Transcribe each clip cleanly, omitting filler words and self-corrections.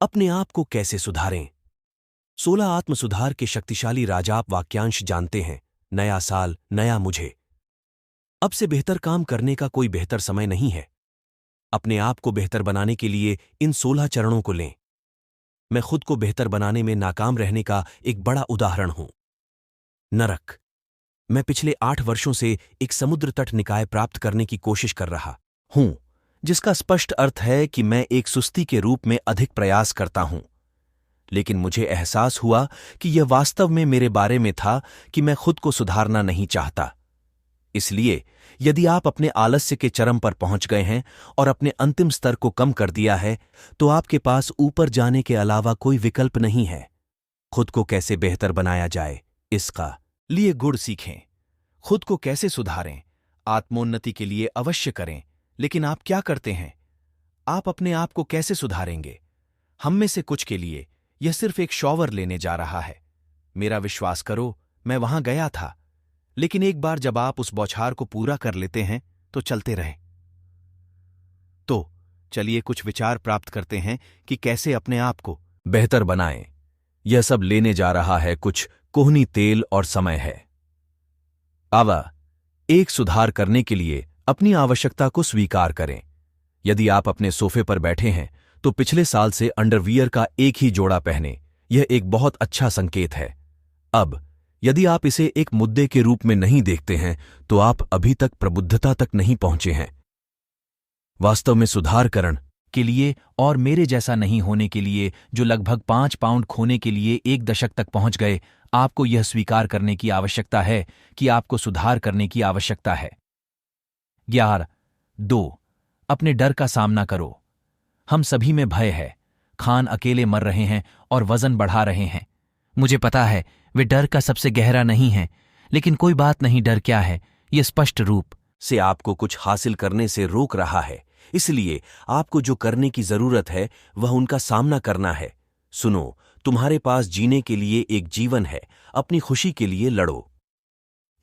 अपने आप को कैसे सुधारें? 16 आत्मसुधार के शक्तिशाली राजाप वाक्यांश जानते हैं। नया साल, नया मुझे। अब से बेहतर काम करने का कोई बेहतर समय नहीं है। अपने आप को बेहतर बनाने के लिए इन 16 चरणों को लें। मैं खुद को बेहतर बनाने में नाकाम रहने का एक बड़ा उदाहरण हूं। नरक। मैं पिछले 8 वर्षों से एक समुद्र तट निकाय प्राप्त करने की कोशिश कर रहा हूं, जिसका स्पष्ट अर्थ है कि मैं एक सुस्ती के रूप में अधिक प्रयास करता हूं। लेकिन मुझे एहसास हुआ कि यह वास्तव में मेरे बारे में था कि मैं खुद को सुधारना नहीं चाहता। इसलिए यदि आप अपने आलस्य के चरम पर पहुंच गए हैं और अपने अंतिम स्तर को कम कर दिया है, तो आपके पास ऊपर जाने के अलावा कोई विकल्प नहीं है। खुद को कैसे बेहतर बनाया जाए, इसका लिए गुण सीखें। खुद को कैसे सुधारें, आत्मोन्नति के लिए अवश्य करें। लेकिन आप क्या करते हैं? आप अपने आप को कैसे सुधारेंगे? हम में से कुछ के लिए यह सिर्फ एक शॉवर लेने जा रहा है। मेरा विश्वास करो, मैं वहां गया था। लेकिन एक बार जब आप उस बौछार को पूरा कर लेते हैं तो चलते रहें। तो चलिए कुछ विचार प्राप्त करते हैं कि कैसे अपने आप को बेहतर बनाएं। यह सब लेने जा रहा है कुछ कोहनी तेल और समय है। आवा, एक सुधार करने के लिए अपनी आवश्यकता को स्वीकार करें। यदि आप अपने सोफे पर बैठे हैं तो पिछले साल से अंडरवियर का एक ही जोड़ा पहने। यह एक बहुत अच्छा संकेत है। अब यदि आप इसे एक मुद्दे के रूप में नहीं देखते हैं तो आप अभी तक प्रबुद्धता तक नहीं पहुंचे हैं। वास्तव में सुधारकरण के लिए और मेरे जैसा नहीं होने के लिए, जो लगभग 5 पाउंड खोने के लिए 1 दशक तक पहुंच गए, आपको यह स्वीकार करने की आवश्यकता है कि आपको सुधार करने की आवश्यकता है। 2. अपने डर का सामना करो। हम सभी में भय है। खान अकेले मर रहे हैं और वजन बढ़ा रहे हैं। मुझे पता है वे डर का सबसे गहरा नहीं है, लेकिन कोई बात नहीं। डर क्या है? यह स्पष्ट रूप से आपको कुछ हासिल करने से रोक रहा है। इसलिए आपको जो करने की जरूरत है वह उनका सामना करना है। सुनो, तुम्हारे पास जीने के लिए एक जीवन है। अपनी खुशी के लिए लड़ो।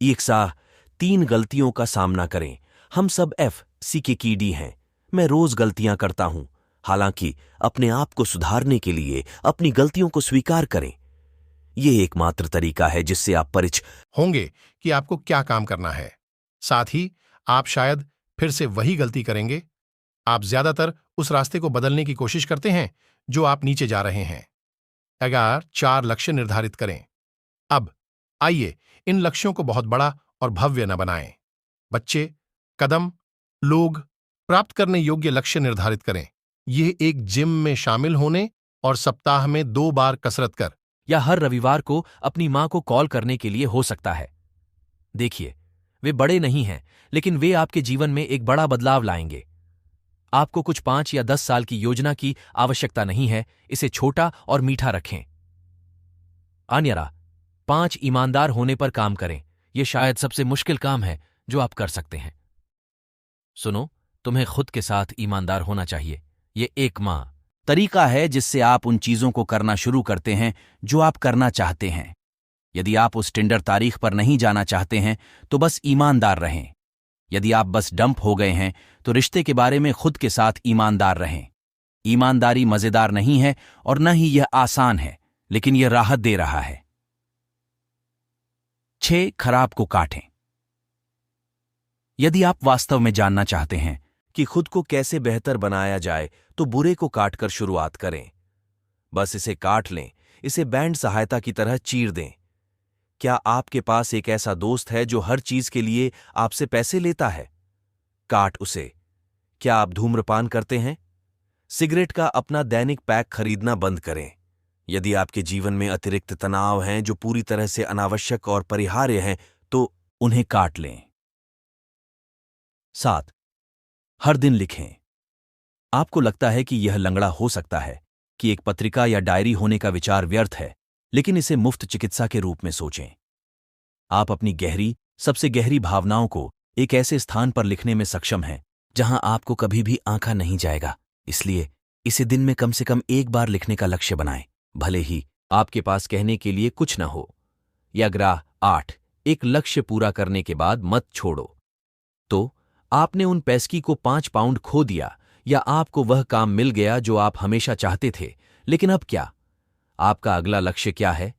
3 गलतियों का सामना करें। हम सब FC के कीड़ी हैं। मैं रोज गलतियां करता हूं। हालांकि अपने आप को सुधारने के लिए अपनी गलतियों को स्वीकार करें। यह एकमात्र तरीका है जिससे आप परिचित होंगे कि आपको क्या काम करना है। साथ ही आप शायद फिर से वही गलती करेंगे। आप ज्यादातर उस रास्ते को बदलने की कोशिश करते हैं जो आप नीचे जा रहे हैं। 4 लक्ष्य निर्धारित करें। अब आइए इन लक्ष्यों को बहुत बड़ा और भव्य न बनाएं। बच्चे, कदम, लोग प्राप्त करने योग्य लक्ष्य निर्धारित करें। यह एक जिम में शामिल होने और सप्ताह में 2 बार कसरत कर या हर रविवार को अपनी मां को कॉल करने के लिए हो सकता है। देखिए, वे बड़े नहीं हैं, लेकिन वे आपके जीवन में एक बड़ा बदलाव लाएंगे। आपको कुछ 5 या 10 साल की योजना की आवश्यकता नहीं है। इसे छोटा और मीठा रखें। 5 ईमानदार होने पर काम करें। यह शायद सबसे मुश्किल काम है जो आप कर सकते हैं। सुनो, तुम्हें खुद के साथ ईमानदार होना चाहिए। यह एक तरीका है जिससे आप उन चीजों को करना शुरू करते हैं जो आप करना चाहते हैं। यदि आप उस टिंडर तारीख पर नहीं जाना चाहते हैं तो बस ईमानदार रहें। यदि आप बस डंप हो गए हैं तो रिश्ते के बारे में खुद के साथ ईमानदार रहें। ईमानदारी मजेदार नहीं है और न ही यह आसान है, लेकिन यह राहत दे रहा है। 6 खराब को काटें। यदि आप वास्तव में जानना चाहते हैं कि खुद को कैसे बेहतर बनाया जाए तो बुरे को काटकर शुरुआत करें। बस इसे काट लें, इसे बैंड सहायता की तरह चीर दें। क्या आपके पास एक ऐसा दोस्त है जो हर चीज के लिए आपसे पैसे लेता है? काट उसे। क्या आप धूम्रपान करते हैं? सिगरेट का अपना दैनिक पैक खरीदना बंद करें। यदि आपके जीवन में अतिरिक्त तनाव हैं जो पूरी तरह से अनावश्यक और परिहार्य हैं, तो उन्हें काट लें। 7. हर दिन लिखें। आपको लगता है कि यह लंगड़ा हो सकता है, कि एक पत्रिका या डायरी होने का विचार व्यर्थ है, लेकिन इसे मुफ्त चिकित्सा के रूप में सोचें। आप अपनी सबसे गहरी भावनाओं को एक ऐसे स्थान पर लिखने में सक्षम हैं जहां आपको कभी भी आंका नहीं जाएगा। इसलिए इसे दिन में कम से कम 1 बार लिखने का लक्ष्य बनाएं, भले ही आपके पास कहने के लिए कुछ न हो। 8. एक लक्ष्य पूरा करने के बाद मत छोड़ो। तो आपने उन पैस्की को 5 पाउंड खो दिया, या आपको वह काम मिल गया जो आप हमेशा चाहते थे, लेकिन अब क्या? आपका अगला लक्ष्य क्या है?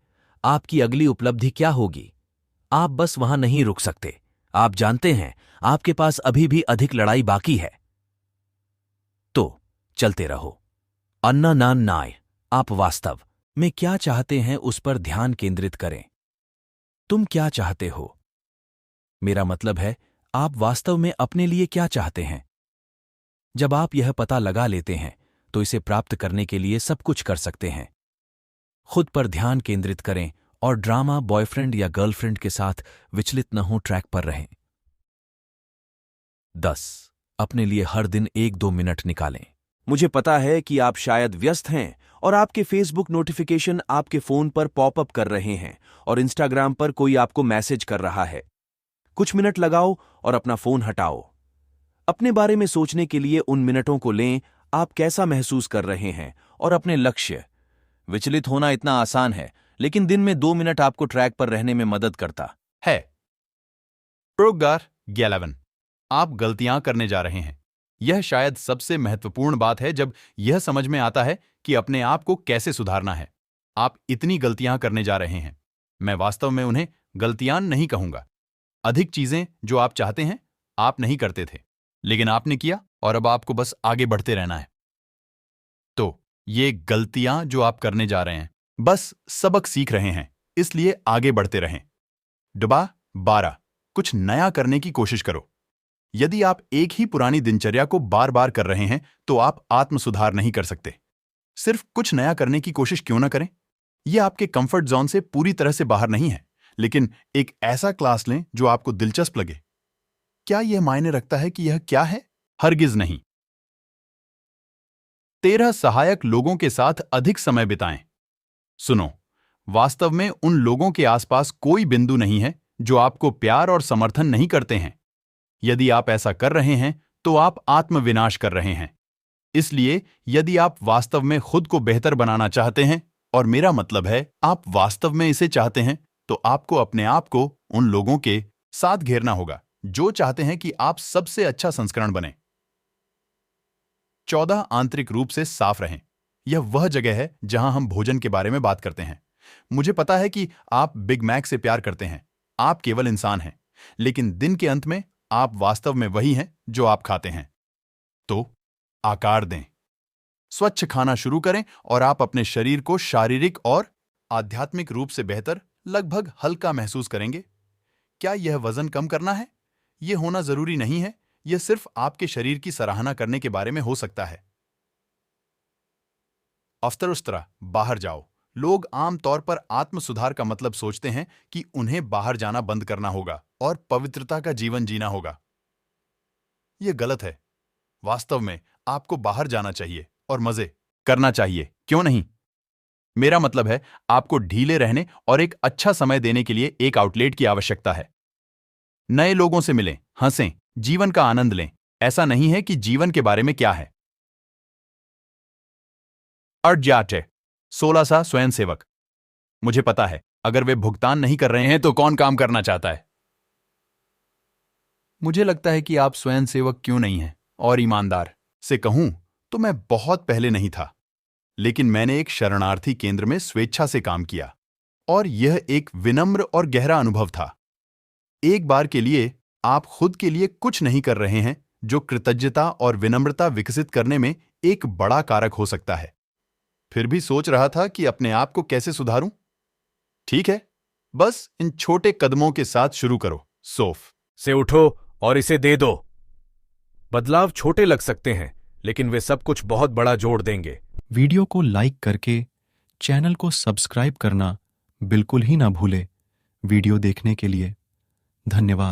आपकी अगली उपलब्धि क्या होगी? आप बस वहां नहीं रुक सकते। आप जानते हैं, आपके पास अभी भी अधिक लड़ाई बाकी है। तो चलते रहो। अन्ना नान नाय। आप वास्तव में क्या चाहते हैं उस पर ध्यान केंद्रित करें। तुम क्या चाहते हो? मेरा मतलब है, आप वास्तव में अपने लिए क्या चाहते हैं? जब आप यह पता लगा लेते हैं, तो इसे प्राप्त करने के लिए सब कुछ कर सकते हैं। खुद पर ध्यान केंद्रित करें और ड्रामा बॉयफ्रेंड या गर्लफ्रेंड के साथ विचलित न हो, ट्रैक पर रहें। 10. अपने लिए हर दिन 1-2 मिनट निकालें। मुझे पता है कि आप शायद व्यस्त हैं और आपके फेसबुक नोटिफिकेशन आपके फोन पर पॉपअप कर रहे हैं और इंस्टाग्राम पर कोई आपको मैसेज कर रहा है। कुछ मिनट लगाओ और अपना फोन हटाओ। अपने बारे में सोचने के लिए उन मिनटों को लें, आप कैसा महसूस कर रहे हैं और अपने लक्ष्य। विचलित होना इतना आसान है, लेकिन दिन में 2 मिनट आपको ट्रैक पर रहने में मदद करता है। प्रोगार 11. आप गलतियां करने जा रहे हैं। यह शायद सबसे महत्वपूर्ण बात है जब यह समझ में आता है कि अपने आप को कैसे सुधारना है। आप इतनी गलतियां करने जा रहे हैं। मैं वास्तव में उन्हें गलतियां नहीं कहूंगा। अधिक चीजें जो आप चाहते हैं, आप नहीं करते थे, लेकिन आपने किया और अब आपको बस आगे बढ़ते रहना है। तो ये गलतियां जो आप करने जा रहे हैं, बस सबक सीख रहे हैं, इसलिए आगे बढ़ते रहें। 12. कुछ नया करने की कोशिश करो। यदि आप एक ही पुरानी दिनचर्या को बार बार कर रहे हैं, तो आप आत्म सुधार नहीं कर सकते। सिर्फ कुछ नया करने की कोशिश क्यों ना करें? यह आपके कंफर्ट जोन से पूरी तरह से बाहर नहीं है, लेकिन एक ऐसा क्लास लें जो आपको दिलचस्प लगे। क्या यह मायने रखता है कि यह क्या है? हरगिज नहीं। 13. सहायक लोगों के साथ अधिक समय बिताएं। सुनो, वास्तव में उन लोगों के आसपास कोई बिंदु नहीं है जो आपको प्यार और समर्थन नहीं करते हैं। यदि आप ऐसा कर रहे हैं, तो आप आत्मविनाश कर रहे हैं। इसलिए यदि आप वास्तव में खुद को बेहतर बनाना चाहते हैं, और मेरा मतलब है आप वास्तव में इसे चाहते हैं, तो आपको अपने आप को उन लोगों के साथ घेरना होगा जो चाहते हैं कि आप सबसे अच्छा संस्करण बने। 14. आंतरिक रूप से साफ रहें। यह वह जगह है जहां हम भोजन के बारे में बात करते हैं। मुझे पता है कि आप बिग मैक से प्यार करते हैं। आप केवल इंसान हैं, लेकिन दिन के अंत में आप वास्तव में वही हैं जो आप खाते हैं। तो आकार दें, स्वच्छ खाना शुरू करें और आप अपने शरीर को शारीरिक और आध्यात्मिक रूप से बेहतर, लगभग हल्का महसूस करेंगे। क्या यह वजन कम करना है? यह होना जरूरी नहीं है। यह सिर्फ आपके शरीर की सराहना करने के बारे में हो सकता है। अफ्तरुस्त्रा, बाहर जाओ। लोग आम तौर पर आत्म सुधार का मतलब सोचते हैं कि उन्हें बाहर जाना बंद करना होगा और पवित्रता का जीवन जीना होगा। यह गलत है। वास्तव में आपको बाहर जाना चाहिए और मजे करना चाहिए, क्यों नहीं? मेरा मतलब है, आपको ढीले रहने और एक अच्छा समय देने के लिए एक आउटलेट की आवश्यकता है। नए लोगों से मिलें, हंसें, जीवन का आनंद लें। ऐसा नहीं है कि जीवन के बारे में क्या है। अर्जाटे, 16 स्वयंसेवक। मुझे पता है, अगर वे भुगतान नहीं कर रहे हैं तो कौन काम करना चाहता है? मुझे लगता है कि आप स्वयंसेवक क्यों नहीं हैं, और ईमानदार से कहूं तो मैं बहुत पहले नहीं था, लेकिन मैंने एक शरणार्थी केंद्र में स्वेच्छा से काम किया और यह एक विनम्र और गहरा अनुभव था। एक बार के लिए आप खुद के लिए कुछ नहीं कर रहे हैं, जो कृतज्ञता और विनम्रता विकसित करने में एक बड़ा कारक हो सकता है। फिर भी सोच रहा था कि अपने आप को कैसे सुधारूं? ठीक है, बस इन छोटे कदमों के साथ शुरू करो। सोफ से उठो और इसे दे दो। बदलाव छोटे लग सकते हैं, लेकिन वे सब कुछ बहुत बड़ा जोड़ देंगे। वीडियो को लाइक करके चैनल को सब्सक्राइब करना बिल्कुल ही ना भूले। वीडियो देखने के लिए धन्यवाद।